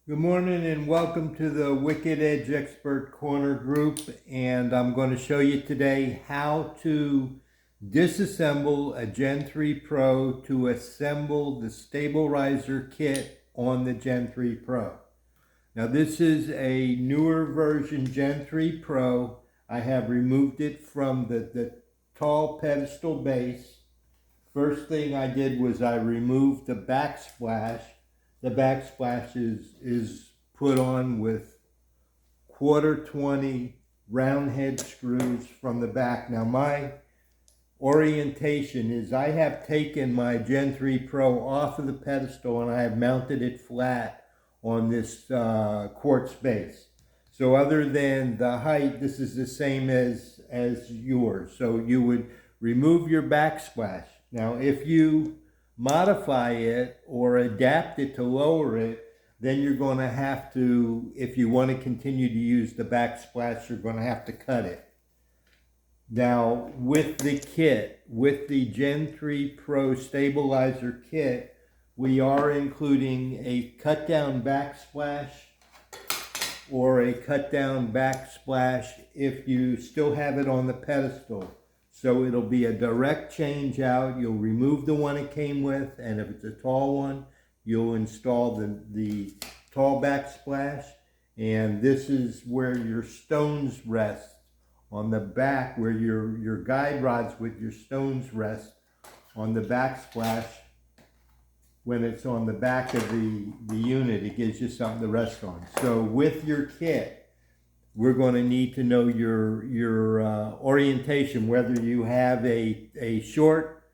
Good morning and welcome to the Wicked Edge Expert Corner group, and I'm going to show you today how to disassemble a Gen 3 Pro to assemble the Stabil-Rizer kit on the Gen 3 Pro. Now this is a newer version Gen 3 Pro. I have removed it from the tall pedestal base. First thing I did was I removed the backsplash. The backsplash is put on with 1/4 20 round head screws from the back. Now my orientation is I have taken my Gen 3 Pro off of the pedestal and I have mounted it flat on this quartz base. So other than the height, this is the same as yours. So you would remove your backsplash. Now if you modify it or adapt it to lower it, then you're going to have to, if you want to continue to use the backsplash, you're going to have to cut it. Now with the kit, with the Gen 3 Pro Stabil-Rizer kit, we are including a cut down backsplash or a cut down backsplash if you still have it on the pedestal. So it'll be a direct change out. You'll remove the one it came with, and if it's a tall one, you'll install the tall backsplash. And this is where your stones rest on the back, where your guide rods with your stones rest on the backsplash. When it's on the back of the unit, it gives you something to rest on. So with your kit, we're going to need to know your orientation, whether you have a short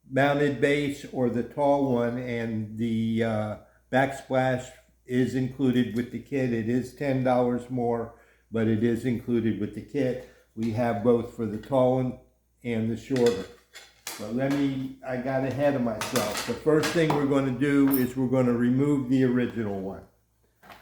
mounted base or the tall one, and the backsplash is included with the kit. It is $10 more, but it is included with the kit. We have both for the tall one and the shorter. But I got ahead of myself. The first thing we're going to do is we're going to remove the original one.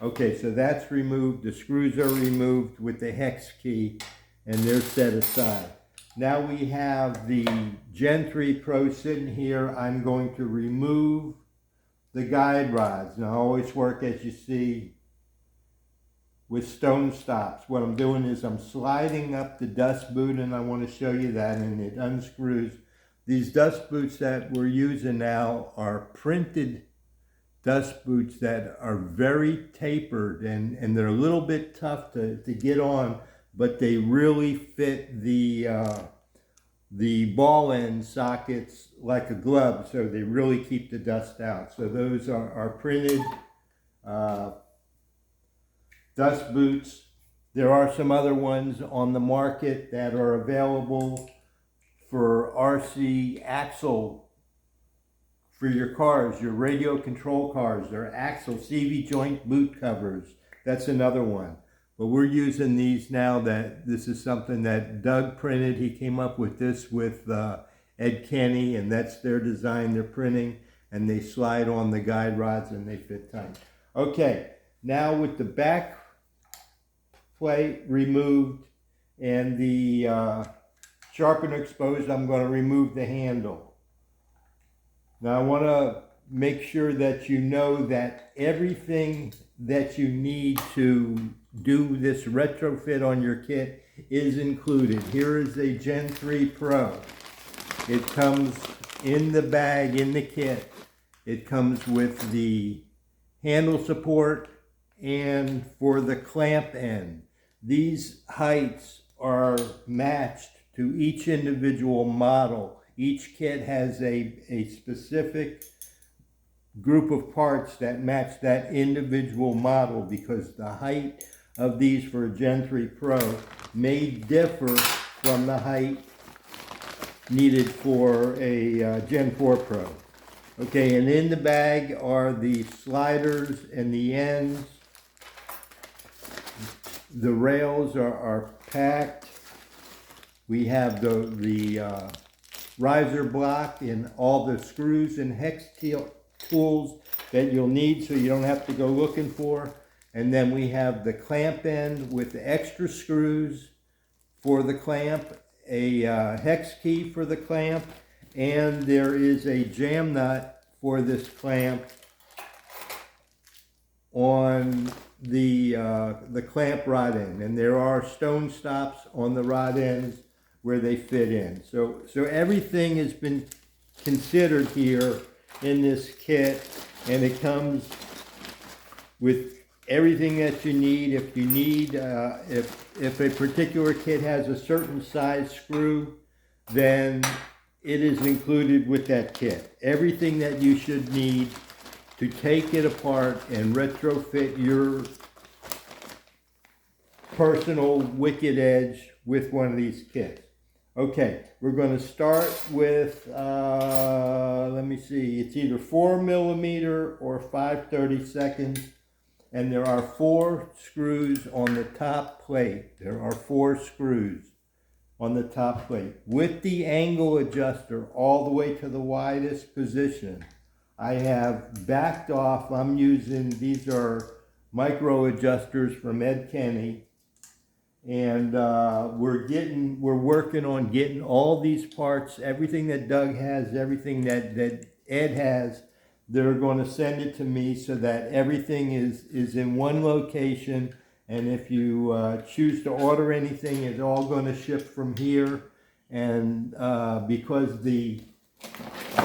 Okay, so that's removed. The screws are removed with the hex key, and they're set aside. Now we have the Gen 3 Pro sitting here. I'm going to remove the guide rods. Now I always work, as you see, with stone stops. What I'm doing is I'm sliding up the dust boot, and I want to show you that, and it unscrews. These dust boots that we're using now are printed dust boots that are very tapered, and they're a little bit tough to get on, but they really fit the ball end sockets like a glove, so they really keep the dust out. So those are printed dust boots. There are some other ones on the market that are available for RC axle for your cars, your radio control cars, their axle CV joint boot covers. That's another one. But we're using these now. That this is something that Doug printed. He came up with this with Ed Kenny, and that's their design. They're printing, and they slide on the guide rods and they fit tight. Okay, now with the back plate removed and the sharpener exposed, I'm going to remove the handle. Now I want to make sure that you know that everything that you need to do this retrofit on your kit is included. Here is a Gen 3 Pro. It comes in the bag, in the kit. It comes with the handle support and for the clamp end. These heights are matched to each individual model. Each kit has a specific group of parts that match that individual model, because the height of these for a Gen 3 Pro may differ from the height needed for a Gen 4 Pro. Okay, and in the bag are the sliders and the ends. The rails are packed. We have the riser block and all the screws and hex tools that you'll need, so you don't have to go looking for. And then we have the clamp end with the extra screws for the clamp, a hex key for the clamp, and there is a jam nut for this clamp on the clamp rod end, and there are stone stops on the rod ends where they fit in. So everything has been considered here in this kit, and it comes with everything that you need. If you need, if a particular kit has a certain size screw, then it is included with that kit. Everything that you should need to take it apart and retrofit your personal Wicked Edge with one of these kits. Okay, we're going to start with, let me see, it's either 4mm or 5/32, and there are 4 screws on the top plate. There are 4 screws on the top plate. With the angle adjuster all the way to the widest position, I have backed off. I'm using, these are micro adjusters from Ed Kenny, and we're working on getting all these parts, everything that Doug has, everything that Ed has. They're going to send it to me so that everything is in one location, and if you choose to order anything, it's all going to ship from here. And because the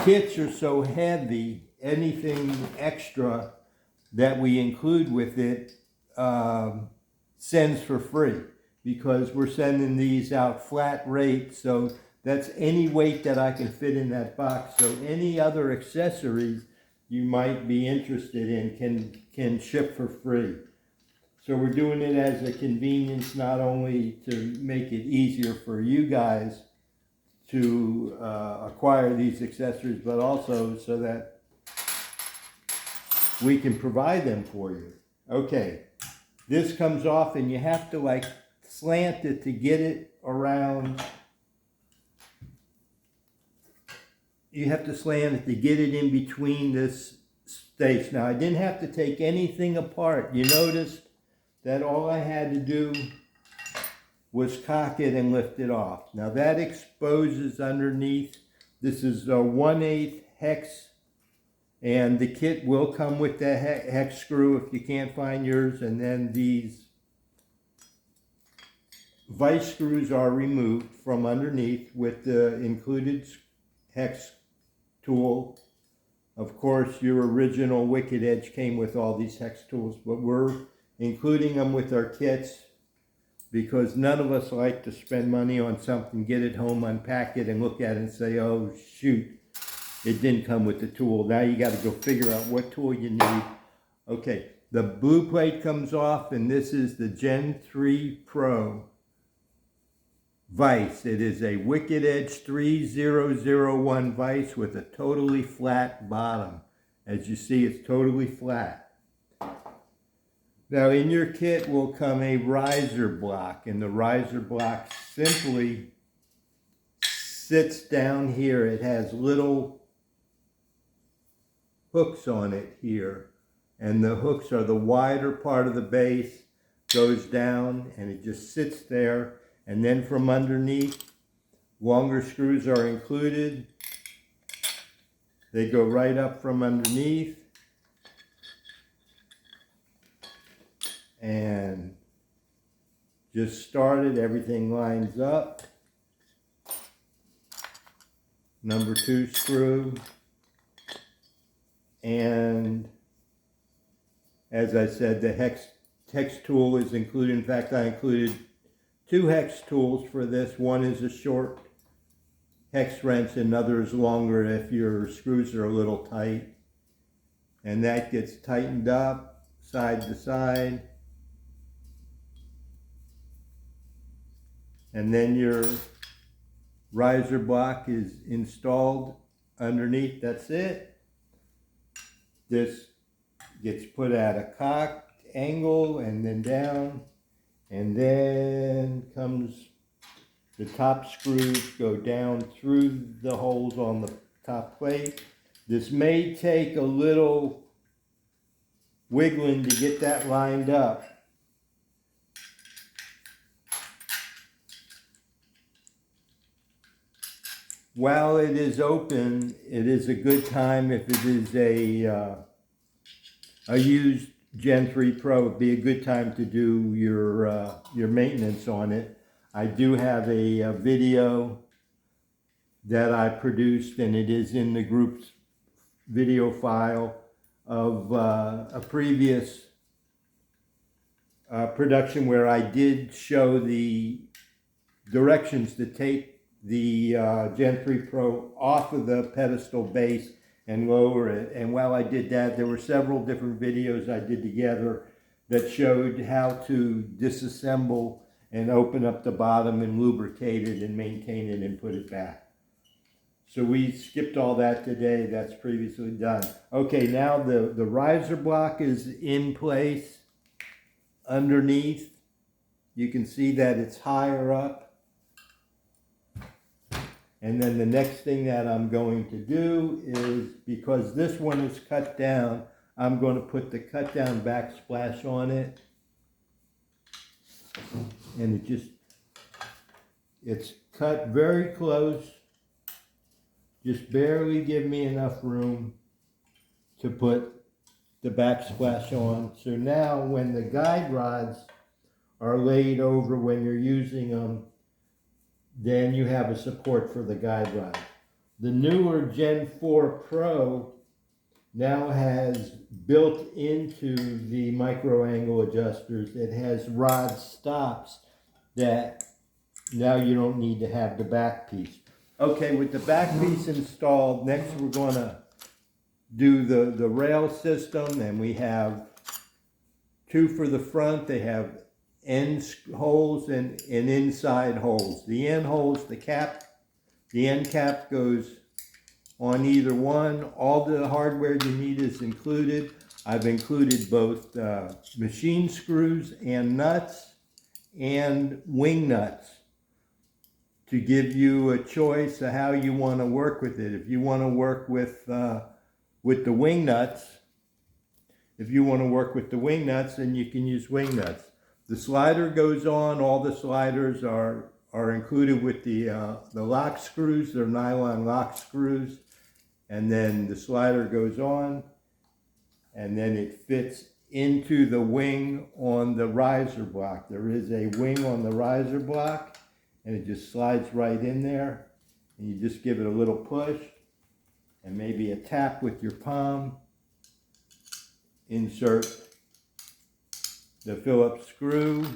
kits are so heavy, anything extra that we include with it sends for free, because we're sending these out flat rate. So that's any weight that I can fit in that box. So any other accessories you might be interested in can ship for free. So we're doing it as a convenience, not only to make it easier for you guys to acquire these accessories, but also so that we can provide them for you. Okay, this comes off, and you have to like slant it to get it around. You have to slant it to get it in between this space. Now, I didn't have to take anything apart. You noticed that all I had to do was cock it and lift it off. Now that exposes underneath. This is a 1/8 hex, and the kit will come with the hex screw if you can't find yours, and then these vice screws are removed from underneath with the included hex tool. Of course, your original Wicked Edge came with all these hex tools, but we're including them with our kits because none of us like to spend money on something, get it home, unpack it, and look at it and say, oh shoot, it didn't come with the tool. Now you got to go figure out what tool you need. Okay, the blue plate comes off, and this is the Gen3Pro vise. It is a Wicked Edge 3001 vise with a totally flat bottom. As you see, it's totally flat. Now in your kit will come a riser block, and the riser block simply sits down here. It has little hooks on it here, and the hooks are the wider part of the base, goes down, and it just sits there. And then from underneath, longer screws are included. They go right up from underneath. And just started, everything lines up. Number 2 screw. And as I said, the hex tool is included. In fact, I included 2 hex tools for this. One is a short hex wrench, another is longer if your screws are a little tight. And that gets tightened up side to side. And then your riser block is installed underneath. That's it. This gets put at a cocked angle and then down. And then comes the top screws, go down through the holes on the top plate. This may take a little wiggling to get that lined up. While it is open, it is a good time, if it is a used Gen3Pro, it'd be a good time to do your maintenance on it. I do have a video that I produced, and it is in the group's video file of a previous production where I did show the directions to take the Gen3Pro off of the pedestal base and lower it. And while I did that, there were several different videos I did together that showed how to disassemble and open up the bottom and lubricate it and maintain it and put it back. So we skipped all that today. That's previously done. Okay, now the riser block is in place underneath. You can see that it's higher up. And then the next thing that I'm going to do is, because this one is cut down, I'm going to put the cut down backsplash on it. And it's cut very close. Just barely give me enough room to put the backsplash on. So now when the guide rods are laid over when you're using them, then you have a support for the guide rod. The newer Gen3Pro now has built into the micro angle adjusters, it has rod stops that now you don't need to have the back piece. Okay, with the back piece installed, next we're going to do the rail system, and we have two for the front. They have end holes and inside holes. The end holes, the end cap goes on either one. All the hardware you need is included. I've included both machine screws and nuts and wing nuts to give you a choice of how you want to work with it. If you want to work with the wing nuts, then you can use wing nuts. The slider goes on. All the sliders are included with the lock screws. They're nylon lock screws. And then the slider goes on, and then it fits into the wing on the riser block. There is a wing on the riser block, and it just slides right in there. And you just give it a little push and maybe a tap with your palm. Insert the Phillips screw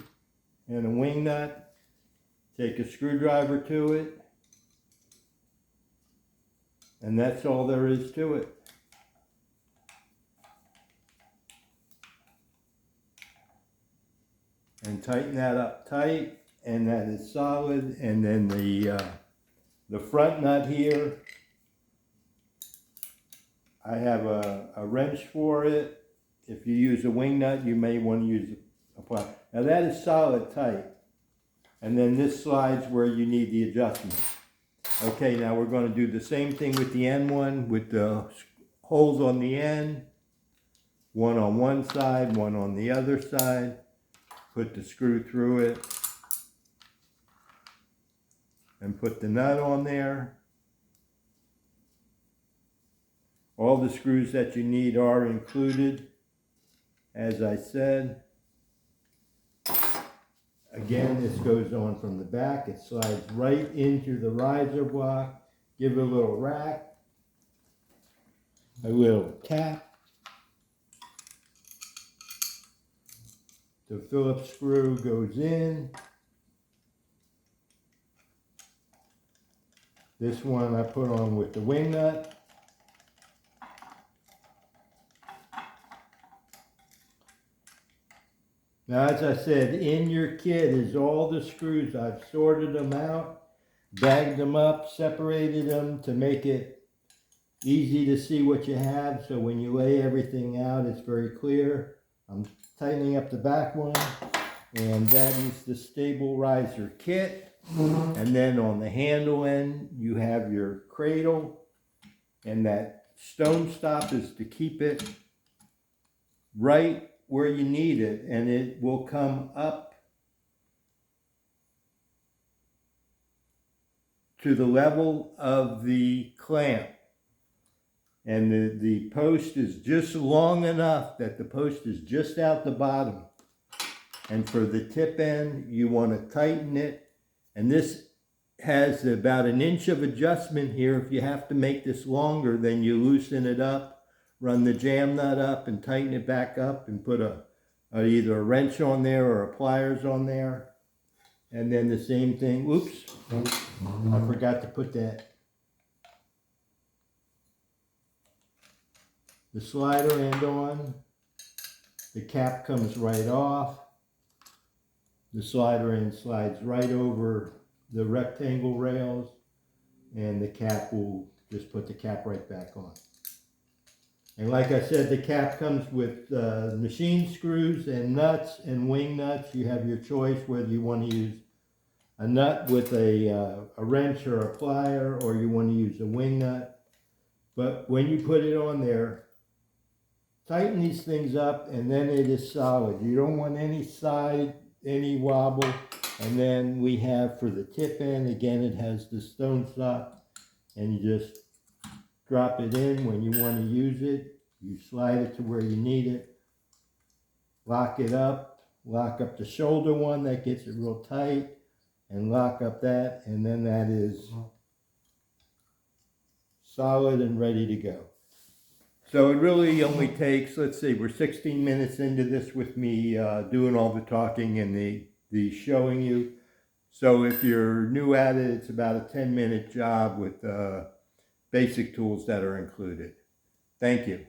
and a wing nut. Take a screwdriver to it. And that's all there is to it. And tighten that up tight, and that is solid. And then the front nut here, I have a wrench for it. If you use a wing nut, you may want to use a plier. Now that is solid tight. And then this slides where you need the adjustment. Okay, now we're going to do the same thing with the end one, with the holes on the end. One on one side, one on the other side. Put the screw through it. And put the nut on there. All the screws that you need are included, as I said. Again, this goes on from the back. It slides right into the riser block. Give it a little rack, a little tap. The Phillips screw goes in. This one I put on with the wing nut. Now, as I said, in your kit is all the screws. I've sorted them out, bagged them up, separated them to make it easy to see what you have. So when you lay everything out, it's very clear. I'm tightening up the back one, and that is the Stabil-Rizer kit. And then on the handle end, you have your cradle, and that stone stop is to keep it right where you need it, and it will come up to the level of the clamp. And the post is just long enough that the post is just out the bottom. And for the tip end, you want to tighten it. And this has about an inch of adjustment here. If you have to make this longer, then you loosen it up, run the jam nut up and tighten it back up and put either a wrench on there or a pliers on there. And then the same thing, oops, I forgot to put that. The slider end on, the cap comes right off. The slider end slides right over the rectangle rails, and the cap will just put the cap right back on. And like I said, the cap comes with machine screws and nuts and wing nuts. You have your choice whether you want to use a nut with a wrench or a plier, or you want to use a wing nut. But when you put it on there, tighten these things up and then it is solid. You don't want any side, any wobble. And then we have for the tip end, again, it has the stone sock, and you just drop it in when you want to use it. You slide it to where you need it, lock it up, lock up the shoulder one, that gets it real tight, and lock up that, and then that is solid and ready to go. So it really only takes, let's see, we're 16 minutes into this with me doing all the talking and the showing you. So if you're new at it, it's about a 10-minute job with basic tools that are included. Thank you.